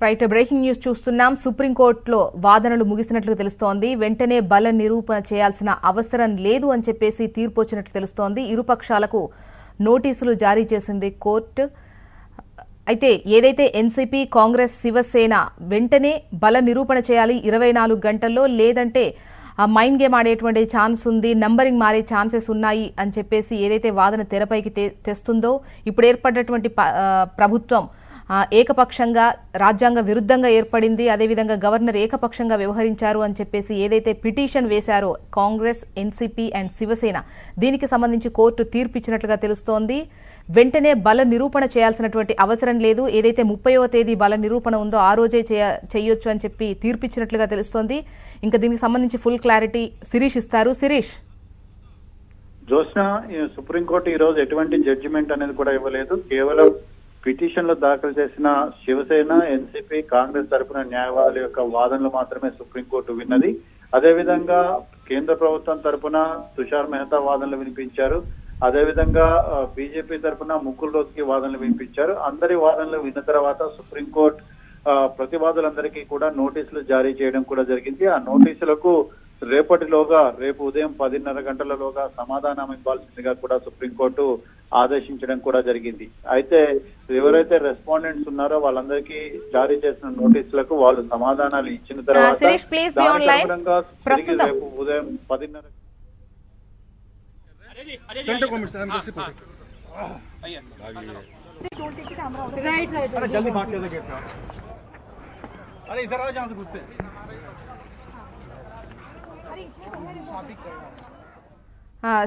Right, breaking news చూస్తున్నాం. సుప్రీంకోర్టులో వాదనలు ముగిసినట్లు తెలుస్తోంది. వెంటనే బల నిరూపణ చేయాల్సిన అవసరం లేదు అని చెప్పేసి తీర్పు వచ్చినట్లు తెలుస్తోంది. ఇరుపక్షాలకు నోటీసులు జారీ చేసింది కోర్టు. అయితే ఏదైతే ఎన్సీపీ, కాంగ్రెస్, శివసేన వెంటనే బల నిరూపణ చేయాలి 24 గంటల్లో, లేదంటే ఆ మైండ్ గేమ్ ఆడేటువంటి ఛాన్స్ ఉంది, నంబరింగ్ మారే ఛాన్సెస్ ఉన్నాయి అని చెప్పేసి ఏదైతే వాదన తెరపైకి తెస్తుందో, ఇప్పుడు ఏర్పడినటువంటి ప్రభుత్వం ఏకపక్షంగా రాజ్యాంగ విరుద్ధంగా ఏర్పడింది, అదేవిధంగా గవర్నర్ ఏకపక్షంగా వ్యవహరించారు అని చెప్పేసి ఏదైతే పిటిషన్ వేశారో కాంగ్రెస్, ఎన్సీపీ అండ్ శివసేన, దీనికి సంబంధించి కోర్టు తీర్పు ఇచ్చినట్లుగా తెలుస్తోంది. వెంటనే బల నిరూపణ చేయాల్సినటువంటి అవసరం లేదు, ఏదైతే 30వ తేదీ బల నిరూపణ ఉందో ఆ రోజే చేయొచ్చు అని చెప్పి తీర్పిచ్చినట్లుగా తెలుస్తోంది. ఇంకా దీనికి సంబంధించి ఫుల్ క్లారిటీ శిరీష్ ఇస్తారు. శిరీష్. జోష్న, సుప్రీంకోర్టు ఈ రోజు ఎటువంటి జడ్జిమెంట్ అనేది కూడా ఇవ్వలేదు. కేవలం పిటిషన్లు దాఖలు చేసిన శివసేన, ఎన్సీపీ, కాంగ్రెస్ తరపున న్యాయవాదుల యొక్క వాదనలు మాత్రమే సుప్రీంకోర్టు విన్నది. అదేవిధంగా కేంద్ర ప్రభుత్వం తరపున తుషార్ మెహతా వాదనలు వినిపించారు. అదేవిధంగా బీజేపీ తరపున ముకుల్ రోత్కి వాదనలు వినిపించారు. అందరి వాదనలు విన్న తర్వాత సుప్రీంకోర్టు ప్రతివాదులందరికీ కూడా నోటీసులు జారీ చేయడం కూడా జరిగింది. ఆ నోటీసులకు రేపటిలోగా, రేపు ఉదయం 10:30 గంటలలోగా సమాధానం ఇవ్వాల్సిందిగా కూడా సుప్రీంకోర్టు ఆదేశించడం కూడా జరిగింది. అయితే ఎవరైతే రెస్పాండెంట్స్ ఉన్నారో వాళ్ళందరికీ జారీ చేసిన నోటీసులకు వాళ్ళు సమాధానాలు ఇచ్చిన తర్వాత రేపు ఉదయం 10:30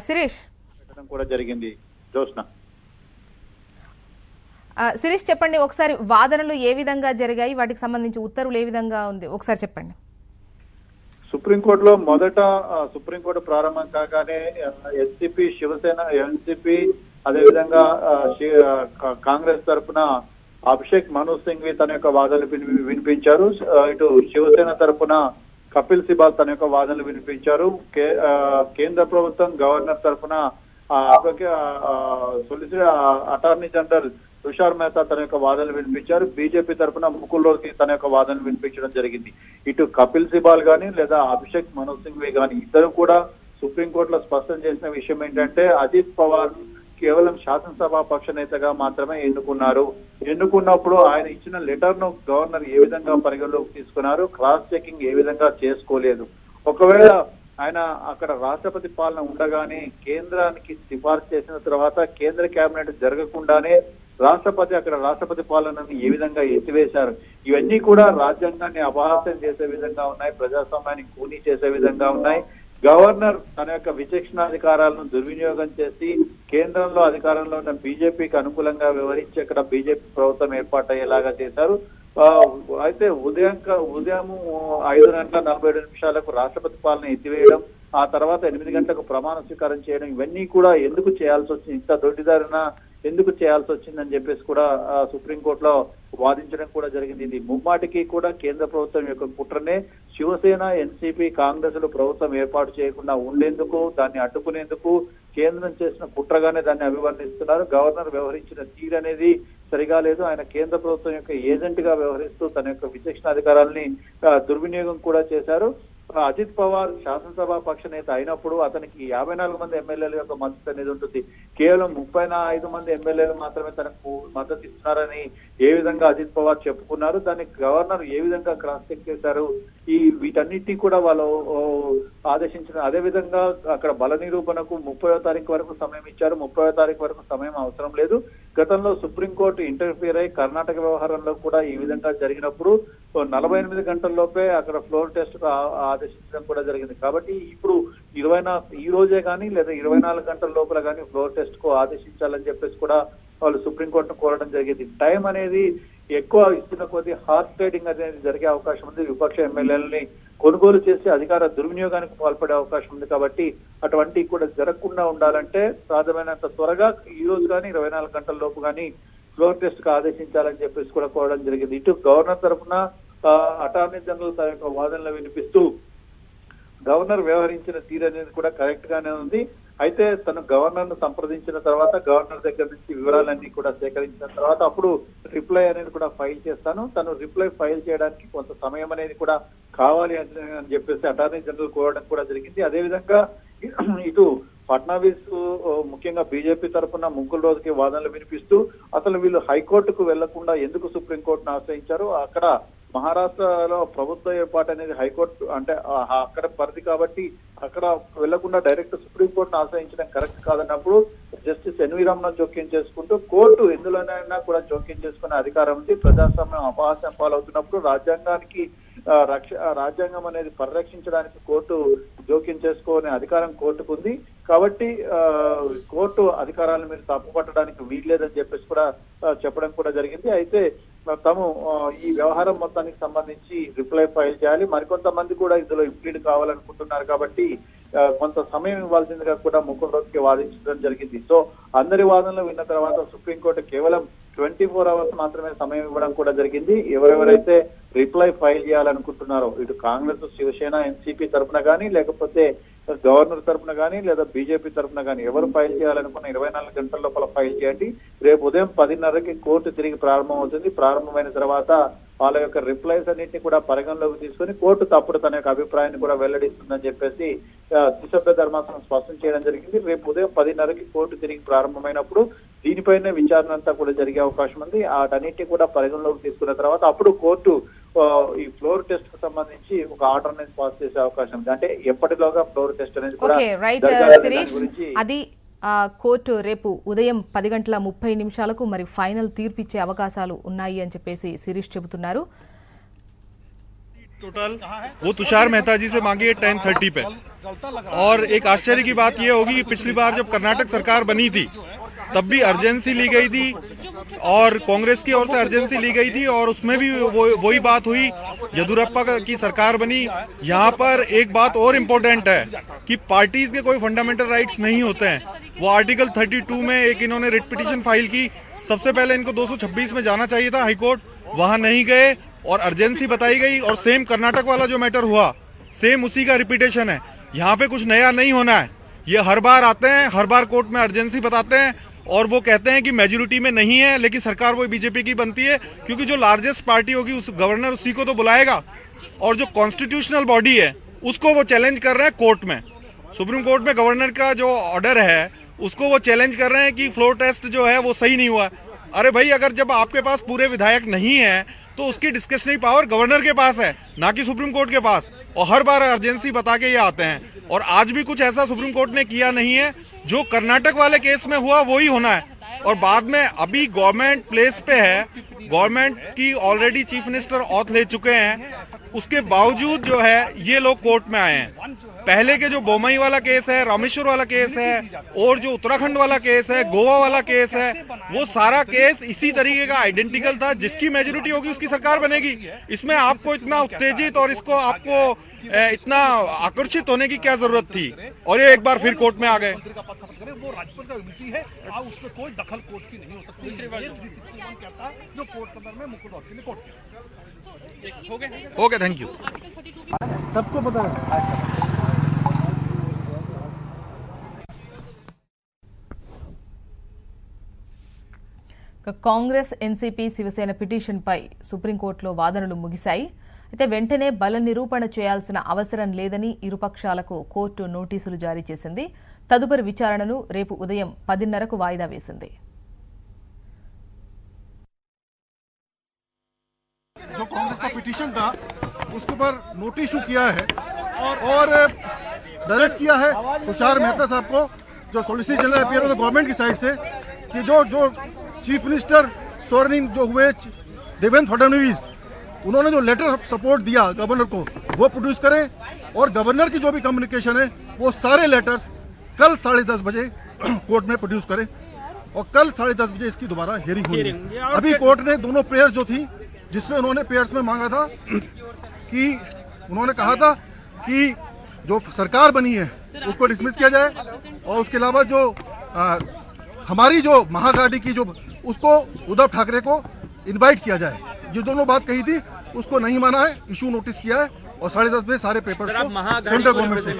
శిరీష్ కూడా జరిగింది. జోష్న, శిరీష్ చెప్పండి ఒకసారి, వాదనలు ఏ విధంగా జరిగాయి, వాటికి సంబంధించి ఉత్తర్వులు ఏ విధంగా ఉంది ఒకసారి చెప్పండి. సుప్రీంకోర్టులో మొదట సుప్రీంకోర్టు ప్రారంభం కాగానే ఎన్సీపీ, శివసేన, ఎన్సీపీ అదేవిధంగా కాంగ్రెస్ తరఫున అభిషేక్ మను సింఘ్వి తన యొక్క వాదనలు వినిపించారు. ఇటు శివసేన తరఫున కపిల్ సిబాల్ తన యొక్క వాదనలు వినిపించారు. కేంద్ర ప్రభుత్వం గవర్నర్ తరఫున అటార్నీ జనరల్ తుషార్ మెహతా తన యొక్క వాదనలు వినిపించారు. బీజేపీ తరఫున ముకుల్ రోత్కి తన యొక్క వాదనలు వినిపించడం జరిగింది. ఇటు కపిల్ సిబాల్ గాని లేదా అభిషేక్ మను సింఘ్వి గాని ఇద్దరు కూడా సుప్రీంకోర్టులో స్పష్టం చేసిన విషయం ఏంటంటే అజిత్ పవార్ కేవలం శాసనసభ పక్ష నేతగా మాత్రమే ఎన్నుకున్నప్పుడు ఆయన ఇచ్చిన లెటర్ ను గవర్నర్ ఏ విధంగా పరిగణలోకి తీసుకున్నారు, క్రాస్ చెకింగ్ ఏ విధంగా చేసుకోలేదు. ఒకవేళ ఆయన అక్కడ రాష్ట్రపతి పాలన ఉండగానే కేంద్రానికి సిఫార్సు చేసిన తర్వాత కేంద్ర కేబినెట్ జరగకుండానే రాష్ట్రపతి పాలనను ఏ విధంగా ఎత్తివేశారు, ఇవన్నీ కూడా రాజ్యాంగాన్ని అపహాస్యం చేసే విధంగా ఉన్నాయి, ప్రజాస్వామ్యాన్ని కూనీ చేసే విధంగా ఉన్నాయి. గవర్నర్ తన యొక్క విచక్షణాధికారాలను దుర్వినియోగం చేసి కేంద్రంలో అధికారంలో ఉన్న బీజేపీకి అనుకూలంగా వ్యవహరించి అక్కడ బీజేపీ ప్రభుత్వం ఏర్పాటయ్యేలాగా చేశారు. అయితే ఉదయం 5:47 రాష్ట్రపతి పాలన ఎత్తివేయడం, ఆ తర్వాత 8 గంటలకు ప్రమాణ స్వీకారం చేయడం, ఇవన్నీ కూడా ఎందుకు చేయాల్సి వచ్చింది, ఇంత దొడ్డిదారిన ఎందుకు చేయాల్సి వచ్చిందని చెప్పేసి కూడా సుప్రీంకోర్టులో వాదించడం కూడా జరిగింది. ఇది ముమ్మాటికి కూడా కేంద్ర ప్రభుత్వం యొక్క కుట్రనే. శివసేన, ఎన్సీపీ, కాంగ్రెస్లు ప్రభుత్వం ఏర్పాటు చేయకుండా ఉండేందుకు, దాన్ని అడ్డుకునేందుకు కేంద్రం చేసిన కుట్రగానే దాన్ని అభివర్ణిస్తున్నారు. గవర్నర్ వ్యవహరించిన తీరు అనేది సరిగా లేదు. ఆయన కేంద్ర ప్రభుత్వం యొక్క ఏజెంట్ గా వ్యవహరిస్తూ తన యొక్క విచక్షణాధికారాలని దుర్వినియోగం కూడా చేశారు. అజిత్ పవార్ శాసనసభ పక్ష నేత అయినప్పుడు అతనికి 54 మంది ఎమ్మెల్యేల యొక్క మద్దతు అనేది ఉంటుంది. కేవలం 35 మంది ఎమ్మెల్యేలు మాత్రమే తనకు మద్దతు ఇస్తున్నారని ఏ విధంగా అజిత్ పవార్ చెప్పుకున్నారు, దాన్ని గవర్నర్ ఏ విధంగా క్రాస్ చెక్ చేశారు, వీటన్నిటినీ కూడా వాళ్ళు ఆదేశించిన. అదేవిధంగా అక్కడ బల నిరూపణకు 30వ తారీఖు వరకు సమయం ఇచ్చారు. 30వ తారీఖు వరకు సమయం అవసరం లేదు. గతంలో సుప్రీంకోర్టు ఇంటర్ఫియర్ అయి కర్ణాటక వ్యవహారంలో కూడా ఈ విధంగా జరిగినప్పుడు 48 గంటల్లోపే అక్కడ ఫ్లోర్ టెస్ట్ ఆదేశించడం కూడా జరిగింది. కాబట్టి ఇప్పుడు ఈ రోజే కానీ లేదా 24 గంటల లోపల కానీ ఫ్లోర్ టెస్ట్ కు ఆదేశించాలని చెప్పేసి కూడా వాళ్ళు సుప్రీంకోర్టును కోరడం జరిగింది. టైం అనేది ఎక్కువ ఇస్తున్న కొద్ది హార్స్ ట్రేడింగ్ అనేది జరిగే అవకాశం ఉంది. విపక్ష ఎమ్మెల్యేలని కొనుగోలు చేసి అధికార దుర్వినియోగానికి పాల్పడే అవకాశం ఉంది. కాబట్టి అటువంటి కూడా జరగకుండా ఉండాలంటే సాధ్యమైనంత త్వరగా ఈ రోజు కానీ 24 గంటల లోపు కానీ ఫ్లోర్ టెస్ట్ కు ఆదేశించాలని చెప్పేసి కూడా కోరడం జరిగింది. ఇటు గవర్నర్ తరఫున అటార్నీ జనరల్ తన యొక్క వాదనలు వినిపిస్తూ గవర్నర్ వ్యవహరించిన తీరు అనేది కూడా కరెక్ట్ గానే ఉంది. అయితే తను గవర్నర్ ను సంప్రదించిన తర్వాత గవర్నర్ దగ్గర నుంచి వివరాలన్నీ కూడా సేకరించిన తర్వాత అప్పుడు రిప్లై అనేది కూడా ఫైల్ చేస్తాను, తను రిప్లై ఫైల్ చేయడానికి కొంత సమయం అనేది కూడా కావాలి అని చెప్పేసి అటార్నీ జనరల్ కోరడం కూడా జరిగింది. అదేవిధంగా ఇటు ఫడ్నవీస్ ముఖ్యంగా బీజేపీ తరఫున ముగ్గురు రోజుకి వాదనలు వినిపిస్తూ అసలు వీళ్ళు హైకోర్టుకు వెళ్లకుండా ఎందుకు సుప్రీంకోర్టును ఆశ్రయించారు, అక్కడ మహారాష్ట్రలో ప్రభుత్వ ఏర్పాటు అనేది హైకోర్టు అంటే అక్కడ పరిధి కాబట్టి అక్కడ వెళ్లకుండా డైరెక్ట్ సుప్రీంకోర్టును ఆశ్రయించడం కరెక్ట్ కాదన్నప్పుడు జస్టిస్ ఎన్వి రమణ జోక్యం చేసుకుంటూ కోర్టు ఎందులోనైనా కూడా జోక్యం చేసుకునే అధికారం ఉంది. ప్రజాస్వామ్యం అపహాస్యం పాలవుతున్నప్పుడు రాజ్యాంగానికి రాజ్యాంగం అనేది పరిరక్షించడానికి కోర్టు జోక్యం చేసుకోనే అధికారం కోర్టుకు ఉంది. కాబట్టి కోర్టు అధికారాలను మీరు తప్పుపట్టడానికి వీల్లేదని చెప్పేసి కూడా చెప్పడం కూడా జరిగింది. అయితే తాము ఈ వ్యవహారం మొత్తానికి సంబంధించి రిప్లై ఫైల్ చేయాలి, మరికొంతమంది కూడా ఇందులో ఇంప్లీడ్ కావాలనుకుంటున్నారు కాబట్టి కొంత సమయం ఇవ్వాల్సిందిగా కూడా ముకుల్ రోహత్గి వాదించడం జరిగింది. సో అందరి వాదనలు విన్న తర్వాత సుప్రీంకోర్టు కేవలం 24 hours మాత్రమే సమయం ఇవ్వడం కూడా జరిగింది. ఎవరెవరైతే రిప్లై ఫైల్ చేయాలనుకుంటున్నారో ఇటు కాంగ్రెస్, శివసేన, ఎన్సీపీ తరఫున కానీ లేకపోతే గవర్నర్ తరఫున కానీ లేదా బీజేపీ తరఫున కానీ ఎవరు ఫైల్ చేయాలనుకున్న 24 గంటల లోపల ఫైల్ చేయండి. రేపు ఉదయం 10:30కి కోర్టు తిరిగి ప్రారంభమవుతుంది. ప్రారంభమైన తర్వాత వాళ్ళ యొక్క రిప్లైస్ అన్నింటినీ కూడా పరిగణలోకి తీసుకుని కోర్టు తప్పుడు తన యొక్క అభిప్రాయాన్ని కూడా వెల్లడిస్తుందని చెప్పేసి త్రిసభ్య ధర్మాసనం స్పష్టం చేయడం జరిగింది. రేపు ఉదయం 10:30కి కోర్టు తిరిగి ప్రారంభమైనప్పుడు దీనిపైనే విచారణ అంతా కూడా జరిగే అవకాశం ఉంది. వాటన్నిటిని కూడా పరిగణలోకి తీసుకున్న తర్వాత అప్పుడు కోర్టు ఈ ఫ్లోర్ టెస్ట్ కు సంబంధించి ఒక ఆర్డర్ అనేది పాస్ చేసే అవకాశం ఉంది. అంటే ఎప్పటిలోగా ఫ్లోర్ టెస్ట్ అనేది కూడా గురించి అది కోర్టు రేపు ఉదయం 10:30 మరి ఫైనల్ తీర్పు ఇచ్చే అవకాశాలు ఉన్నాయి అని చెప్పేసి శిరీష్ చెబుతున్నారు. टोटल वो तुषार मेहता जी से मांगी है 10:30 पे। और एक आश्चर्य की बात ये होगी कि पिछली बार जब कर्नाटक सरकार बनी थी तब भी अर्जेंसी ली गई थी और कांग्रेस की ओर से अर्जेंसी ली गई थी और उसमें भी वही बात हुई, येदियुरप्पा की सरकार बनी। यहाँ पर एक बात और इम्पोर्टेंट है कि पार्टीज के कोई फंडामेंटल राइट्स नहीं होते हैं। वो आर्टिकल 32 में एक इन्होंने रिट पिटीशन फाइल की, सबसे पहले इनको 226 में जाना चाहिए था हाईकोर्ट, वहां नहीं गए और अर्जेंसी बताई गई। और सेम कर्नाटक वाला जो मैटर हुआ सेम उसी का रिपीटेशन है। यहाँ पे कुछ नया नहीं होना है, ये हर बार आते हैं, हर बार कोर्ट में अर्जेंसी बताते हैं और वो कहते हैं कि मेजोरिटी में नहीं है, लेकिन सरकार वो बीजेपी की बनती है क्योंकि जो लार्जेस्ट पार्टी होगी उस गवर्नर उसी को तो बुलाएगा और जो कॉन्स्टिट्यूशनल बॉडी है उसको वो चैलेंज कर रहे हैं कोर्ट में। सुप्रीम कोर्ट में गवर्नर का जो ऑर्डर है उसको वो चैलेंज कर रहे हैं कि फ्लोर टेस्ट जो है वो सही नहीं हुआ। अरे भाई, अगर जब आपके पास पूरे विधायक नहीं है तो उसकी डिस्कशनरी पावर गवर्नर के पास है, ना कि सुप्रीम कोर्ट के पास। और हर बार अर्जेंसी बता के ये आते हैं और आज भी कुछ ऐसा सुप्रीम कोर्ट ने किया नहीं है। जो कर्नाटक वाले केस में हुआ वही होना है। और बाद में अभी गवर्नमेंट प्लेस पे है, गवर्नमेंट की ऑलरेडी चीफ मिनिस्टर ऑथ ले चुके हैं, उसके बावजूद जो है ये लोग कोर्ट में आए हैं। पहले के जो बोमई वाला केस है, रामेश्वर वाला केस है और जो उत्तराखंड वाला केस है, गोवा वाला केस है, वो सारा केस इसी तरीके का आइडेंटिकल था। जिसकी मेजोरिटी होगी उसकी सरकार बनेगी। इसमें आपको इतना उत्तेजित और इसको आपको इतना आकर्षित होने की क्या जरूरत थी? और ये एक बार फिर कोर्ट में आ गए। वो राज्यपाल का कमेटी है और उसमें कोई दखल कोर्ट की नहीं हो सकती। कहता है जो कोर्ट कदर में मुकुल रोहतगी ने कोर्ट ओके, थैंक यू। सबको पता है। కాంగ్రెస్, ఎన్సీపీ, శివసేన పిటిషన్పై సుప్రీంకోర్టులో వాదనలు ముగిశాయి. అయితే వెంటనే బల నిరూపణ చేయాల్సిన అవసరం లేదని ఇరుపక్షాలకు కోర్టు నోటీసులు జారీ చేసింది. తదుపరి విచారణను రేపు ఉదయం 10:30కు వాయిదా వేసింది. जो कांग्रेस का पिटीशन था उसके ऊपर नोटिस इशू किया है और डायरेक्ट किया है तुषार मेहता साहब को, जो सॉलिसिटर जनरल अपीयर होता गवर्नमेंट की साइड से, कि जो चीफ मिनिस्टर स्वर्निंग जो हुए देवेंद्र फडणवीस, उन्होंने जो लेटर सपोर्ट दिया गवर्नर को वो प्रोड्यूस करें और गवर्नर की जो भी कम्युनिकेशन है वो सारे लेटर्स कल 10:30 बजे कोर्ट में प्रोड्यूस करें और कल 10:30 बजे इसकी दोबारा हियरिंग होगी। अभी कोर्ट ने दोनों प्रेयर्स जो थी, जिसमें उन्होंने प्रेयर्स में मांगा था कि उन्होंने कहा था कि जो सरकार बनी है उसको डिसमिस किया जाए और उसके अलावा जो हमारी जो महागाड़ी की जो उसको उद्धव ठाकरे को इनवाइट किया जाए, ये दोनों बात कही थी, उसको नहीं माना है, इशू नोटिस किया है और 10:30 बजे सारे पेपर्स को सेंट्रल गवर्नमेंट से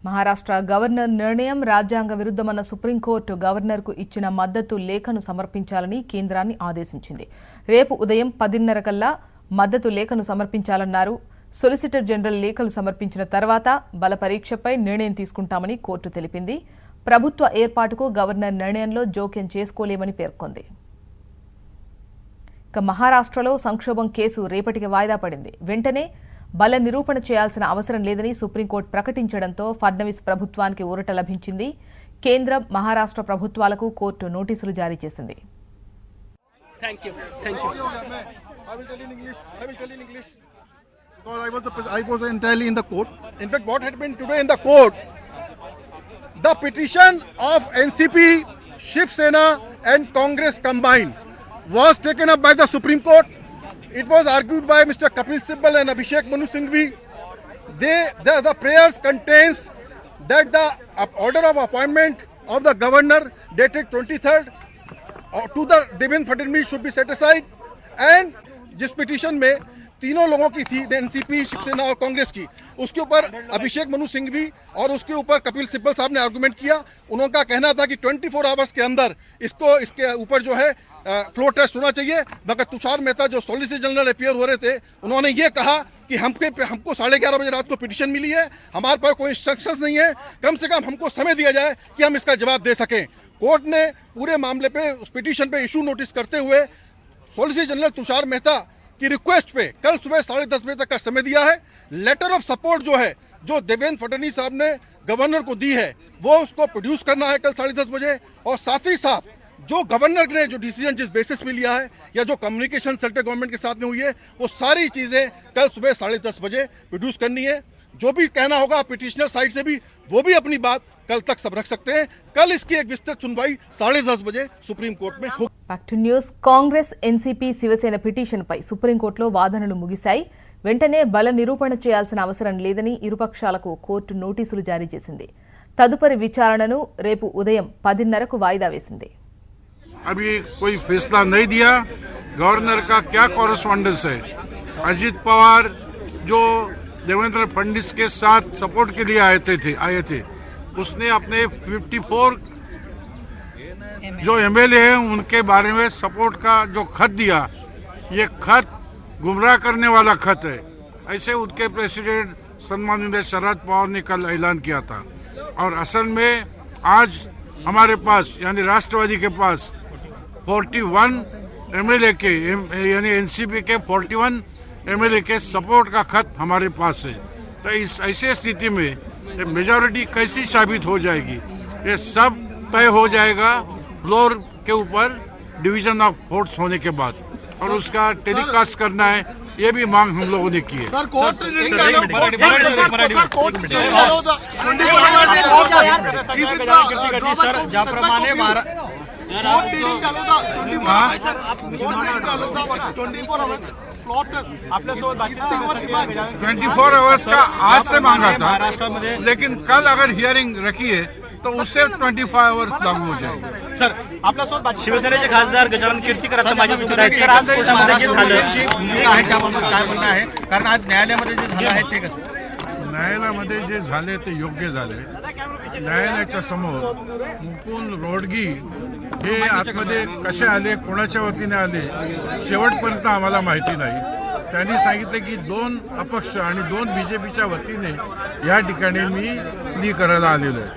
మహారాష్ట్ర గవర్నర్ నిర్ణయం రాజ్యాంగ విరుద్ధమన్న సుప్రీంకోర్టు గవర్నర్కు ఇచ్చిన మద్దతు లేఖను సమర్పించాలని కేంద్రాన్ని ఆదేశించింది. రేపు ఉదయం 10:30 కల్లా మద్దతు లేఖను సమర్పించాలన్నారు. సొలిసిటర్ జనరల్ లేఖలు సమర్పించిన తర్వాత బల పరీక్షపై నిర్ణయం తీసుకుంటామని కోర్టు తెలిపింది. ప్రభుత్వ ఏర్పాటుకు గవర్నర్ నిర్ణయంలో జోక్యం చేసుకోలేమని పేర్కొంది. ఇక మహారాష్ట్రలో సంక్షోభం కేసు రేపటికి వాయిదా పడింది. వెంటనే బల నిరూపణ చేయాల్సిన అవసరం లేదని సుప్రీంకోర్టు ప్రకటించడంతో ఫడ్నవీస్ ప్రభుత్వానికి ఊరట లభించింది. కేంద్రం మహారాష్ట్ర ప్రభుత్వాలకు కోర్టు నోటీసులు జారీ చేసింది. I will tell in English. Because I was entirely in the court. In fact, what had been today in the court, the petition of NCP, Shiv Sena and Congress combined was taken up by the Supreme Court. It was argued by Mr. Kapil Sibal and Abhishek Manu Singhvi. The prayers contains that the order of appointment of the governor dated 23rd to the Devendra Fadnavis should be set aside. And जिस petition में तीनों लोगों की थी, NCP, Shiv Sena और कांग्रेस की, उसके ऊपर अभिषेक मनु सिंघवी और उसके ऊपर कपिल सिब्बल साहब ने आर्गुमेंट किया. उनका कहना था कि 24 आवर्स के अंदर इसके ऊपर जो है फ्लोर टेस्ट होना चाहिए. मगर तुषार मेहता जो सॉलिसिटर जनरल अपीयर हो रहे थे, उन्होंने ये कहा कि हमको 11:30 बजे रात को पिटीशन मिली है, हमारे पास कोई इंस्ट्रक्शंस नहीं है, कम से कम हमको समय दिया जाए कि हम इसका जवाब दे सकें. कोर्ट ने पूरे मामले पे उस पिटीशन पे इशू नोटिस करते हुए सॉलिसिटर जनरल तुषार मेहता की रिक्वेस्ट पे कल सुबह 10:30 बजे तक का समय दिया है. लेटर ऑफ सपोर्ट जो है, जो देवेंद्र फडणवीस साहब ने गवर्नर को दी है, वो उसको प्रोड्यूस करना है कल 10:30 बजे. और साथ ही साथ जो गवर्नर ने जो डिसीजन जिस बेसिस पे लिया है या जो कम्युनिकेशन सेंट्रल गवर्नमेंट के साथ में हुई है, वो सारी चीजें कल सुबह 10:30 बजे प्रोड्यूस करनी है. जो भी कहना होगा पिटिशनर साइड से भी, वो भी अपनी बात कल तक सब रख सकते हैं. कल इसकी एक विस्तृत सुनवाई 10:30 बजे सुप्रीम कोर्ट में होगी. Back to news. Congress, NCP, Shiv Sena పిటిషన్పై సుప్రీంకోర్టులో వాదనలు ముగిశాయి. వెంటనే బల నిరూపణ చేయాల్సిన అవసరం లేదని ఇరుపక్షాలకు కోర్టు నోటీసులు జారీ చేసింది. తదుపరి విచారణను రేపు ఉదయం 10:30కు వాయిదా వేసింది. अभी कोई फैसला नहीं दिया. गवर्नर का क्या कॉरेस्पॉन्डेंस है? अजीत पवार जो देवेंद्र फडणवीस के साथ सपोर्ट के लिए आए थे, उसने अपने 54 जो एमएलए हैं उनके बारे में सपोर्ट का जो खत दिया, ये खत गुमराह करने वाला खत है. ऐसे उनके प्रेसिडेंट सम्माननीय शरद पवार ने कल ऐलान किया था. और असल में आज हमारे पास यानी राष्ट्रवादी के पास 41 एमएलए के यानी एनसीपी के 41 एमएलए के सपोर्ट का खत हमारे पास है. तो इस ऐसे स्थिति में मेजॉरिटी कैसी साबित हो जाएगी, ये सब तय हो जाएगा फ्लोर के ऊपर डिवीजन ऑफ वोट्स होने के बाद. और उसका टेलीकास्ट करना है, ये भी मांग हम लोगों ने की है. आपल्या सोबत 24 आवर्स का आज से मांगा था, लेकिन कल अगर हियरिंग रखी है तो उससे 25 आवर्स लागू हो जाएंगे. सर आपल्यासोबत शिवसेनेचे खासदार गजानन कीर्तीकर आता माझ्यासोबत आहेत. सर आज कोर्टामध्ये जे झालं आहे त्याबाबत काय म्हणणं आहे? कारण आज न्यायालयामध्ये जे झालं आहे ते कसं? न्यायालयामध्ये जे झाले ते योग्य झाले. न्यायालयाच्या समोर मुकुंद रोडगी हे आतमध्ये कसे आले, कोणाच्या वतीने आले, शेवटपर्यंत आम्हाला माहिती नाही. त्यांनी सांगितले की 2 अपक्ष आणि 2 बीजेपीच्या वतीने या ठिकाणी मी प्ली करायला आलेलो आहे.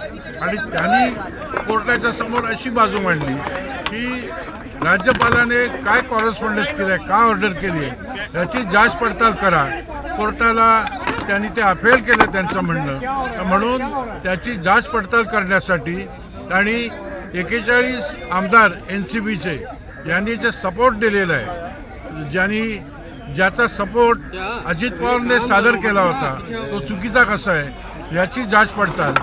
आणि त्यांनी कोर्टाच्या समोर अशी बाजू मांडली की राज्यपालाने काय कॉरेस्पॉन्डन्स केलं, काय ऑर्डर केली आहे याची जाच पडताळ करा. कोर्टाला त्यांनी ते अपेल केलं त्यांचं म्हणणं. म्हणून त्याची जाच पडताळ करण्यासाठी त्यांनी 41 आमदार एनसीबीचे यांनी जे सपोर्ट दिलेला आहे, ज्याचा सपोर्ट अजित पवारने सादर केला होता, तो चुकीचा कसा आहे याची जाच पडताळ,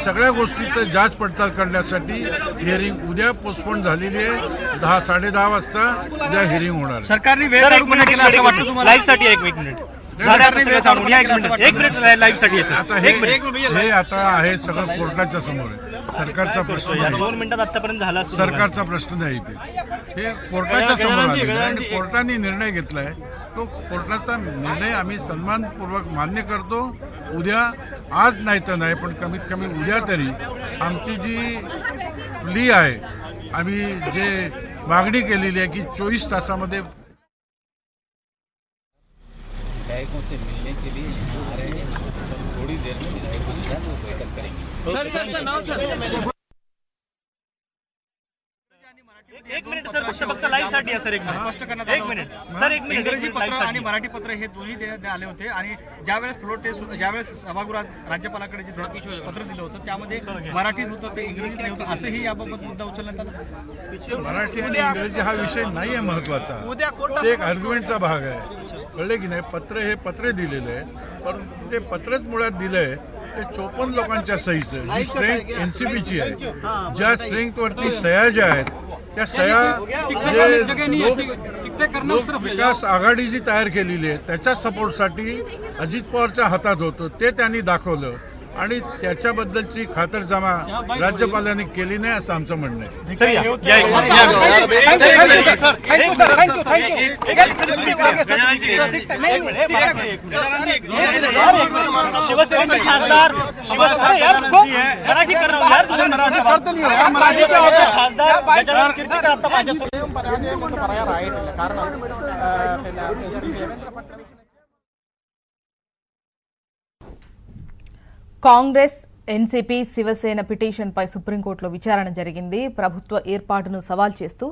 सगळ्या गोष्टीचं जाच पडताळ करण्यासाठी हिअरिंग उद्या पोस्टपोन झालेली आहे. 10-10:30 वाजता उद्या हिअरिंग होणार. सरकारने वेळ काढून केला असं वाटतं तुम्हाला? लाईव्हसाठी एक मिनिट. हे आता आहे सगळं कोर्टाच्या समोर आहे. सरकारचा प्रश्न नाही, 2 मिनिटात आतापर्यंत झाला असतो. सरकारचा प्रश्न नाही इथे. हे कोर्टाच्या समोर आलेलं आहे आणि कोर्टाने निर्णय घेतलाय. तो कोर्टाचा निर्णय आम्ही सन्मानपूर्वक मान्य करतो. उद्या, आज नाही तर नाही, पण कमीत कमी उद्या तरी आमची जी प्ली आहे, आम्ही जे मागणी केलेली आहे की 24 तासामध्ये विधायकों से मिलने के लिए यहाँ आ रहे हैं और थोड़ी देर में विधायकों के साथ वो बैठक करेंगे. एक मिनिट सर, फक्त लाईव्ह साठी आहे सर. एक स्पष्ट करण्यात एक मिनिट सर, एक मिनिट. इंग्रजी पत्र आणि मराठी पत्र हे दोन्ही देण्यात आले होते आणि ज्यावेळेस फ्लोर टेस्ट, ज्यावेळेस सभागृहात राज्यपालाकडे जे पत्र दिलं होतं त्यामध्ये मराठीत होतं, ते इंग्रजीत नाही होतं, असंही याबाबत मुद्दा उचलण्यात आला. मराठी आणि इंग्रजी हा विषय नाही आहे महत्वाचा, ते एक आर्ग्युमेंटचा भाग आहे. कळले की नाही. पत्र हे पत्र दिलेलं आहे, पण ते पत्रच मुळात दिलंय ते 54 लोकांच्या सहीचं. जी स्ट्रेंथ एनसीपीची आहे, ज्या स्ट्रेंथवरती सह्या ज्या आहेत त्या सह्या लोक विकास आघाडी जी तयार केलेली आहे त्याच्या सपोर्टसाठी अजित पवारच्या हातात होतं, ते त्यांनी दाखवलं आणि त्याच्याबद्दलची खातरजमा राज्यपालांनी केली नाही असं आमचं म्हणणं आहे. शिवसेनेचे खासदार പറയാറായിട്ടില്ല. കാരണം ശ്രീ ദേവേന്ദ്ര ഫഡ്നവിസ് కాంగ్రెస్, ఎన్సీపీ, శివసేన పిటిషన్పై సుప్రీంకోర్టులో విచారణ జరిగింది. ప్రభుత్వ ఏర్పాటును సవాల్ చేస్తూ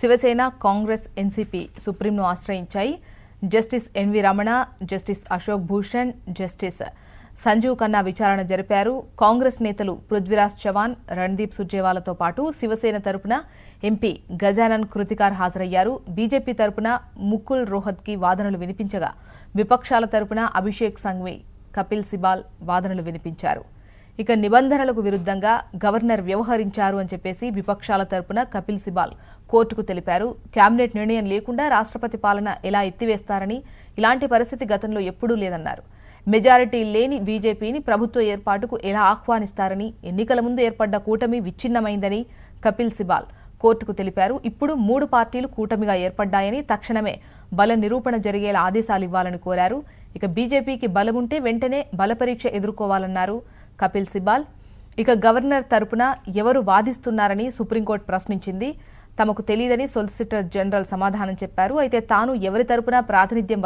శివసేన, కాంగ్రెస్, ఎన్సీపీ సుప్రీంను ఆశ్రయించాయి. Justice NV Ramana, justice Ashok Bhushan, justice Sanjiv Khanna విచారణ జరిపారు. కాంగ్రెస్ నేతలు పృథ్వీరాజ్ చవాన్, రణ్దీప్ సుర్జేవాలాతో పాటు శివసేన తరపున ఎంపీ గజానన్ కృతికార్ హాజరయ్యారు. బీజేపీ తరపున ముకుల్ రోహత్గి వాదనలు వినిపించగా విపక్షాల తరపున అభిషేక్ సంఘ్వి, కపిల్ సిబాల్ వాదనలు వినిపించారు. ఇక నిబంధనలకు విరుద్ధంగా గవర్నర్ వ్యవహరించారు అని చెప్పేసి విపక్షాల తరపున కపిల్ సిబాల్ కోర్టుకు తెలిపారు. కేబినెట్ నిర్ణయం లేకుండా రాష్ట్రపతి పాలన ఎలా ఎత్తివేస్తారని, ఇలాంటి పరిస్థితి గతంలో ఎప్పుడూ లేదన్నారు. మెజారిటీ లేని బీజేపీని ప్రభుత్వ ఏర్పాటుకు ఎలా ఆహ్వానిస్తారని, ఎన్నికల ముందు ఏర్పడ్డ కూటమి విచ్ఛిన్నమైందని కపిల్ సిబాల్ కోర్టుకు తెలిపారు. ఇప్పుడు 3 పార్టీలు కూటమిగా ఏర్పడ్డాయని, తక్షణమే బల నిరూపణ జరిగేలా ఆదేశాలు ఇవ్వాలని కోరారు. ఇక బీజేపీకి బలముంటే వెంటనే బలపరీక్ష ఎదుర్కోవాలన్నారు కపిల్ సిబాల్. ఇక గవర్నర్ తరపున ఎవరు వాదిస్తున్నారని సుప్రీంకోర్టు ప్రశ్నించింది. తమకు తెలియదని సొలిసిటర్ జనరల్ సమాధానం చెప్పారు. అయితే తాను ఎవరి తరపున ప్రాతినిధ్యం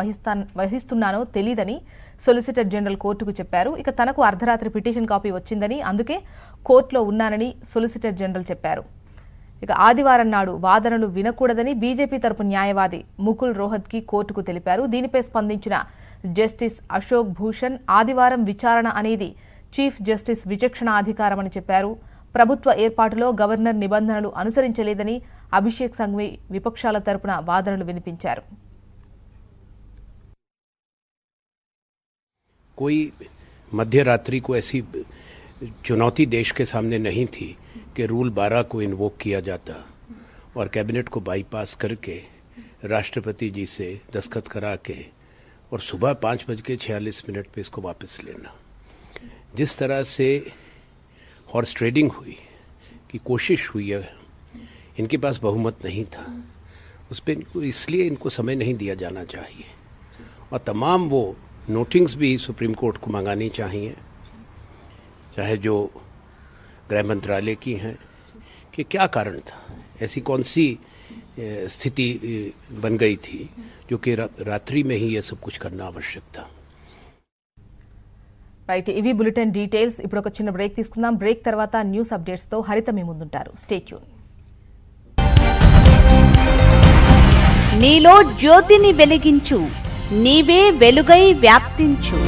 వహిస్తున్నానో తెలియదని సొలిసిటర్ జనరల్ కోర్టుకు చెప్పారు. ఇక తనకు అర్ధరాత్రి పిటిషన్ కాపీ వచ్చిందని, అందుకే కోర్టులో ఉన్నానని సొలిసిటర్ జనరల్ చెప్పారు. ఇక ఆదివారం నాడు వాదనలు వినకూడదని బీజేపీ తరపు న్యాయవాది ముకుల్ రోహత్గి కోర్టుకు తెలిపారు. దీనిపై స్పందించిన జస్టిస్ అశోక్ భూషణ్, ఆదివారం విచారణ అనేది చీఫ్ జస్టిస్ విచక్షణాధికారమని చెప్పారు. ప్రభుత్వ ఏర్పాటులో గవర్నర్ నిబంధనలు అనుసరించలేదని అభిషేక్ సంఘ్వి విపక్షాల తరపున వాదనలు వినిపించారు. कोई मध्य रात्रि को ऐसी चुनौती देश के सामने नहीं थी कि रूल 12 को इन्वोक किया जाता और कैबिनेट को बाईपास करके राष्ट्रपति जी से दस्तखत करा के और सुबह 5:46 पे इसको वापस लेना. जिस तरह से हॉर्स ट्रेडिंग हुई की कोशिश हुई है, इनके पास बहुमत नहीं था, उस पर इसलिए इनको समय नहीं दिया जाना चाहिए और तमाम वो नोटिंग्स भी सुप्रीम कोर्ट को मंगानी चाहिए, चाहे जो गृह मंत्रालय की हैं, कि क्या कारण था, ऐसी कौन सी स्थिति बन गई थी जो कि रात्रि में ही ये सब कुछ करना आवश्यक था. రైట్, ఇవి బులెటిన్ డీటెయిల్స్. ఇప్పుడు ఒక చిన్న బ్రేక్ తీసుకుందాం. బ్రేక్ తర్వాత న్యూస్ అప్డేట్స్ తో హరిత మీ ముందుంటారు. Stay tune. నీలో జ్యోతిని వెలిగించు, నీవే వెలుగై వ్యాప్తించు.